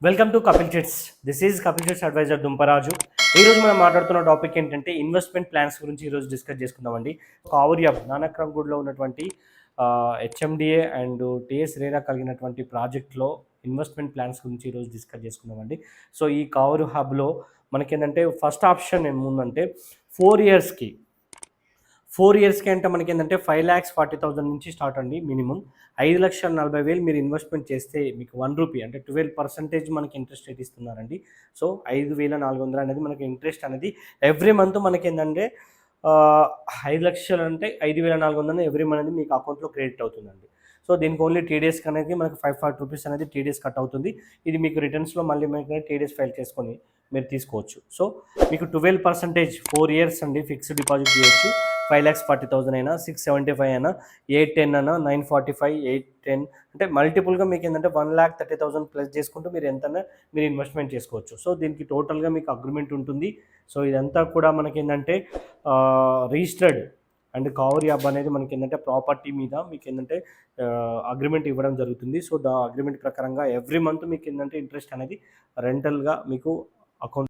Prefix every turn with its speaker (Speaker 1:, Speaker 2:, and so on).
Speaker 1: Welcome to Kapil Chits. This is Kapil Chits advisor Dumparaju. ఈరోజు మనం మాట్లాడుతున్న టాపిక్ ఏంటంటే ఇన్వెస్ట్మెంట్ ప్లాన్స్ గురించి ఈరోజు డిస్కస్ చేసుకుందామండి. కావుర్య నానక్రంగూడ్లో ఉన్నటువంటి హెచ్ఎండిఏ అండ్ టిఎస్ రేరా కలిగినటువంటి ప్రాజెక్ట్లో ఇన్వెస్ట్మెంట్ ప్లాన్స్ గురించి ఈరోజు డిస్కస్ చేసుకుందామండి. సో ఈ కావురు హబ్లో మనకేంటంటే ఫస్ట్ ఆప్షన్ ఏముందంటే 4 ఇయర్స్కి 4 ఇయర్స్కి అంటే మనకి ఏంటంటే 5,40,000 నుంచి స్టార్ట్ అండి. మినిమం 5,40,000 మీరు ఇన్వెస్ట్మెంట్ చేస్తే మీకు రూపీ అంటే 12% మనకి ఇంట్రెస్ట్ రేట్ ఇస్తున్నారండి. సో 5,400 అనేది మనకి ఇంట్రెస్ట్ అనేది ఎవ్రీ మంత్ మనకి ఏంటంటే 5,00,000 అంటే 5,400 ఎవ్రీ మంత్ అనేది మీకు అకౌంట్లో క్రెడిట్ అవుతుందండి. సో దీనికి ఓన్లీ టీడీఎస్ అనేది మనకు 540 రూపీస్ అనేది టీడీఎస్ కట్ అవుతుంది. ఇది మీకు రిటర్న్స్లో మళ్ళీ మీకు టీడీఎస్ ఫైల్ చేసుకొని మీరు తీసుకోవచ్చు. సో మీకు 12% 4 ఇయర్స్ అండి ఫిక్స్డ్ డిపాజిట్ చేయొచ్చు. 5,40,000 అయినా, 675 అయినా, 810 అయినా, 945, 810 అంటే మల్టిపుల్గా మీకు ఏంటంటే 1,30,000 ప్లస్ చేసుకుంటూ మీరు ఎంతైనా మీరు ఇన్వెస్ట్మెంట్ చేసుకోవచ్చు. సో దీనికి టోటల్గా మీకు అగ్రిమెంట్ ఉంటుంది. సో ఇదంతా కూడా మనకి ఏంటంటే రిజిస్టర్డ్ అండ్ కవర్ యాప్ అనేది మనకి ఏంటంటే ప్రాపర్టీ మీద మీకు ఏంటంటే అగ్రిమెంట్ ఇవ్వడం జరుగుతుంది. సో అగ్రిమెంట్ ప్రకారంగా ఎవ్రీ మంత్ మీకు ఏంటంటే ఇంట్రెస్ట్ అనేది రెంటల్గా మీకు అకౌంట్